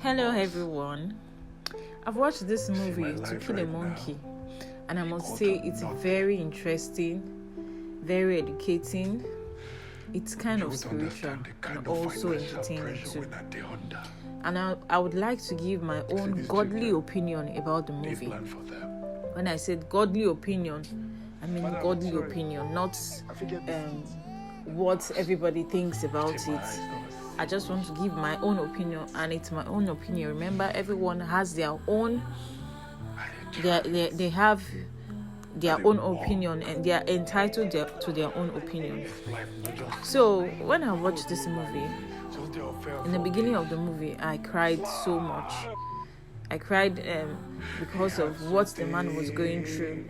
Hello everyone. I've watched this movie, To Kill a Monkey, and I must say it's very interesting, very educating. It's kind of spiritual and also entertaining too. And I would like to give my own godly opinion about the movie. When I said godly opinion, I mean godly opinion, not what everybody thinks about it. I just want to give my own opinion, and it's my own opinion. Remember, everyone has their own. They have their own opinion, and they are entitled to their own opinion. So when I watched this movie, in the beginning of the movie, I cried so much. I cried because of what the man was going through.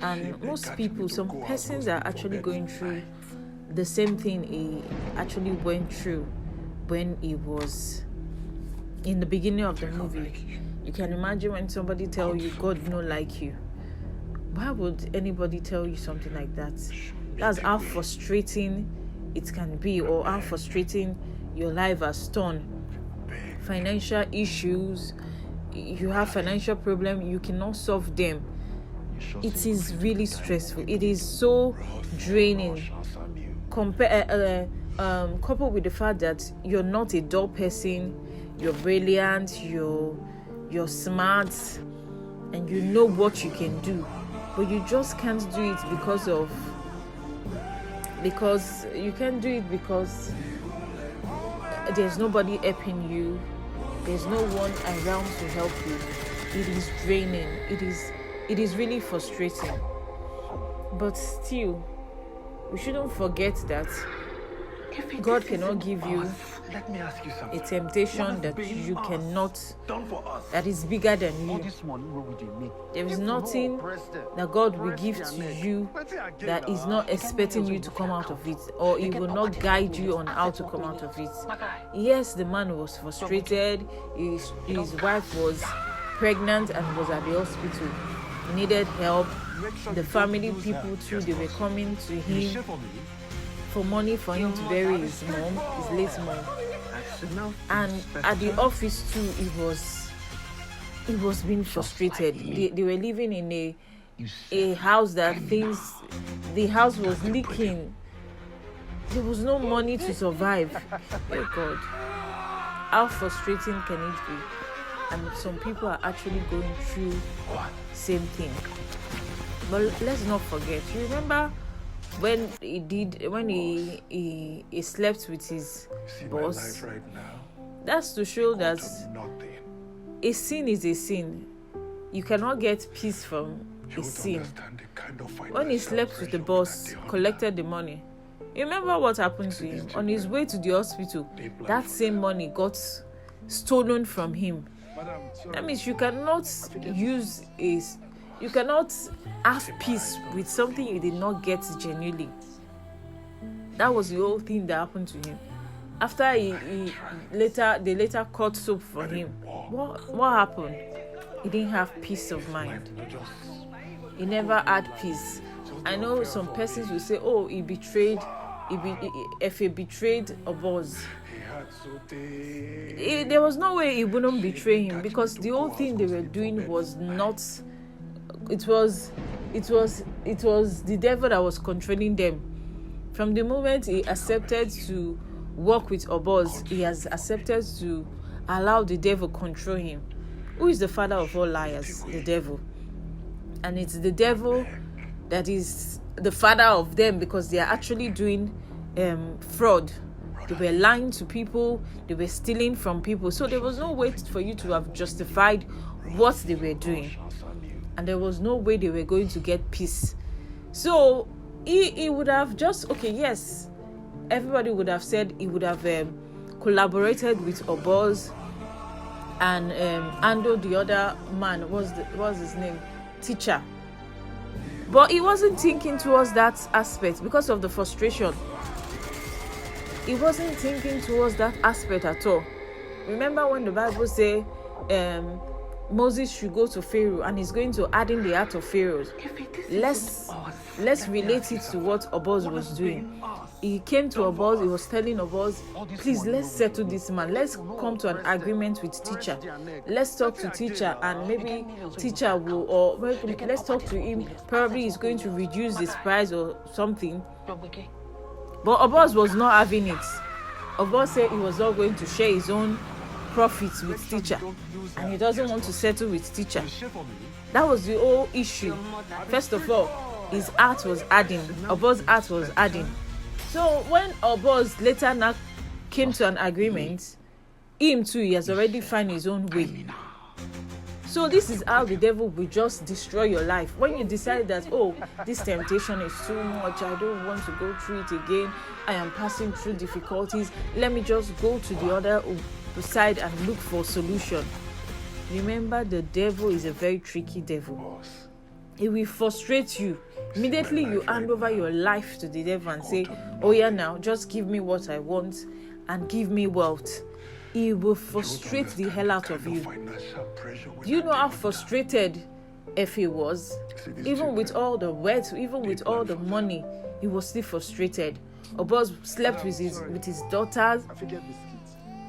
And most people, some persons are actually going through the same thing he actually went through when he was in the beginning of the movie. You can imagine when somebody tell you God no like you. Why would anybody tell you something like that? That's how frustrating it can be, or how frustrating your life has turned. Financial issues, you have financial problem, you cannot solve them. It is really stressful. It is so draining. Coupled with the fact that you're not a dull person, you're brilliant, you're smart, and you know what you can do, but you just can't do it because you can't do it because there's nobody helping you, there's no one around to help you. It is draining. It is really frustrating. But still, we shouldn't forget that God cannot give you a temptation that you cannot, that is bigger than you. There is nothing that God will give to you that is not expecting you to come out of it, or He will not guide you on how to come out of it. Yes, the man was frustrated. His wife was pregnant and was at the hospital. He needed help. The family people too, they were coming to him for money for him to bury his late mom. And at the office too, he was being frustrated. They were living in a house that the house was leaking. There was no money to survive. Oh God, how frustrating can it be? And some people are actually going through same thing. But let's not forget. You remember when he slept with his boss? That's to show that a sin is a sin. You cannot get peace from a sin. When he slept with the boss, collected the money, you remember what happened to him? On his way to the hospital, that same money got stolen from him. That means you cannot have peace with something you did not get genuinely. That was the whole thing that happened to him. After they later cut soap for him. What happened? He didn't have peace of mind. He never had peace. I know some persons will say, "Oh, he betrayed a boss." There was no way he wouldn't betray him, because the whole thing they were doing was not. It was the devil that was controlling them. From the moment he accepted to work with Obos, he has accepted to allow the devil control him. Who is the father of all liars? The devil. And it's the devil that is the father of them, because they are actually doing fraud. They were lying to people, they were stealing from people. So there was no way for you to have justified what they were doing. And there was no way they were going to get peace. So he would have just, yes, everybody would have said he would have collaborated with Obos and Ando, the other man, what's his name? Teacher. But he wasn't thinking towards that aspect because of the frustration. He wasn't thinking towards that aspect at all. Remember when the Bible says, Moses should go to Pharaoh and he's going to harden the heart of Pharaoh. Let's relate it to what Oboz was doing. He came to Oboz, he was telling Oboz, please, let's settle this man. Let's come to an agreement with teacher. Let's talk to teacher, and maybe teacher will, or maybe let's talk to him. Probably he's going to reduce his price or something. But Oboz was not having it. Oboz said he was not going to share his own profits with teacher, and he doesn't want to settle with teacher. That was the whole issue. First of all, his heart was hardened. Oboz's heart was hardened. So when Oboz later now came to an agreement, him too, he has already found his own way. So this is how the devil will just destroy your life. When you decide that, oh, this temptation is too much, I don't want to go through it again, I am passing through difficulties, let me just go to the other side and look for a solution. Remember, the devil is a very tricky devil. It will frustrate you. Immediately you hand over your life to the devil and say, oh yeah, now just give me what I want and give me wealth. He will frustrate the hell out of you. Do you know how frustrated Effie was? Even with all the wealth, even with all the money, he was still frustrated. Oboz slept with his daughters.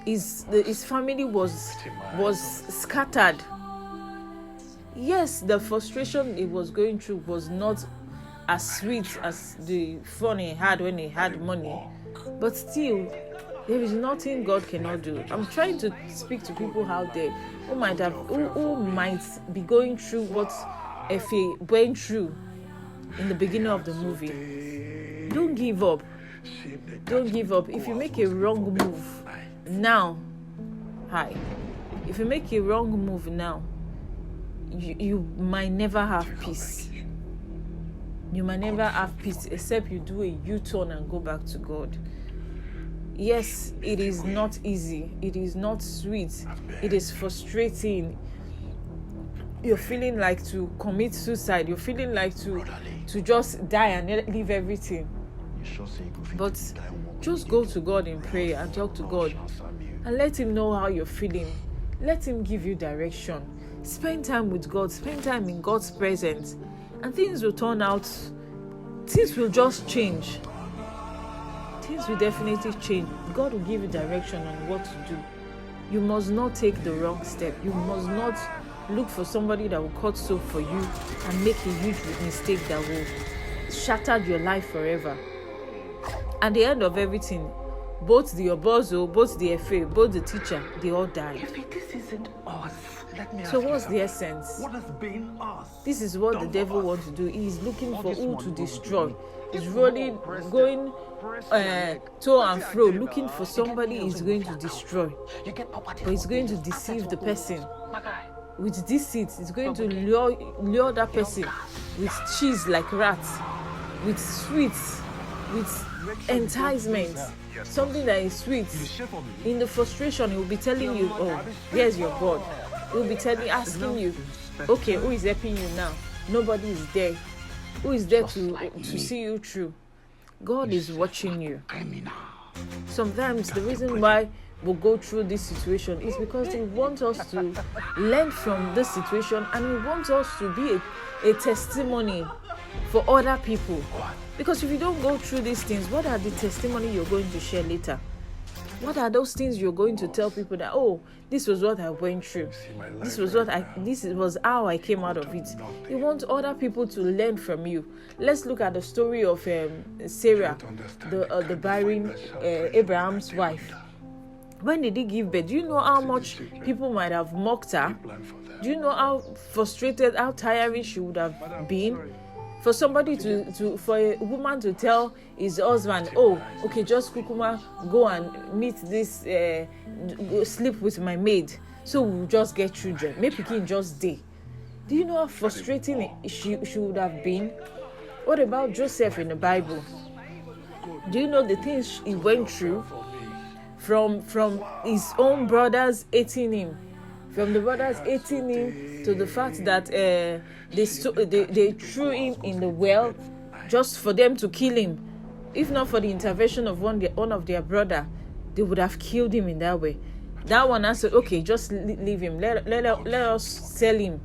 His family was scattered. Yes, the frustration he was going through was not as sweet as the fun he had when he had money, but still, there is nothing God cannot do. I'm trying to speak to people out there who might be going through what Effie went through in the beginning of the movie. Don't give up. Don't give up. If you make a wrong move now, if you make a wrong move now, you might never have peace. You might never have peace except you do a U-turn and go back to God. Yes, it is not easy. It is not sweet. It is frustrating. You're feeling like to commit suicide. You're feeling like to just die and leave everything. But just go to God in prayer and talk to God and let him know how you're feeling. Let him give you direction. Spend time with God. Spend time in God's presence. And things will turn out. Things will just change. Things will definitely change. God will give you direction on what to do. You must not take the wrong step. You must not look for somebody that will cut soap for you and make a huge mistake that will shatter your life forever. At the end of everything, both the Obozo, both the FA, both the teacher, they all died. This isn't us. So what's the essence? What has been us? This is what the devil wants to do. He's looking for who to destroy. He's rolling, going to and fro, looking for somebody he's going to destroy. But he's going to deceive the person. With deceit, he's going to lure that person with cheese like rats, with sweets, with enticement, something that is sweet. In the frustration, he will be telling you, oh, here's your God. He will be asking you, okay, who is helping you now? Nobody is there. Who is there to see you through? God is watching you. Sometimes the reason why we go through this situation is because He wants us to learn from this situation, and He wants us to be a testimony for other people. Because if you don't go through these things, what are the testimony you're going to share later? What are those things you're going to tell people that, oh, this was what I went through. This was how I came out of it. You want other people to learn from you. Let's look at the story of Sarah, the barren Abraham's wife. When did he give birth? Do you know how much people might have mocked her? Do you know how frustrated, how tiring she would have been? For somebody for a woman to tell his husband, oh, okay, just kukuma, go and meet this, sleep with my maid, so we'll just get children. Maybe he can just day. Do you know how frustrating she would have been? What about Joseph in the Bible? Do you know the things he went through? From his own brothers hating him, from the brothers hating him to the fact that they threw him in the well just for them to kill him. If not for the intervention of one of their brother, they would have killed him in that way. That one, I said, okay, just leave him. Let us sell him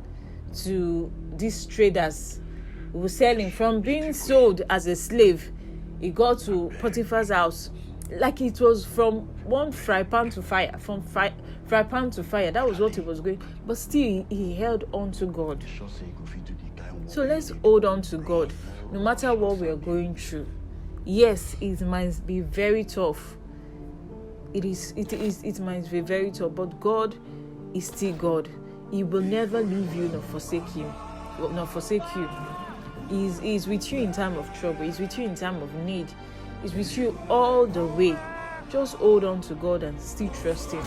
to these traders. We will sell him. From being sold as a slave, he got to Potiphar's house. Like it was from one fry pan to fire. From fry pan to fire. That was what he was going. But still, he held on to God. So let's hold on to God. No matter what we are going through. Yes, it might be very tough. It might be very tough, but God is still God. He will never leave you nor forsake you. He's with you in time of trouble. He's with you in time of need. He's with you all the way. Just hold on to God and still trust Him.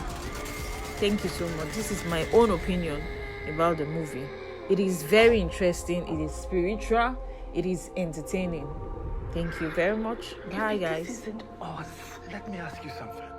Thank you so much. This is my own opinion about the movie. It is very interesting. It is spiritual. It is entertaining. Thank you very much. Bye, guys. This isn't us. Let me ask you something.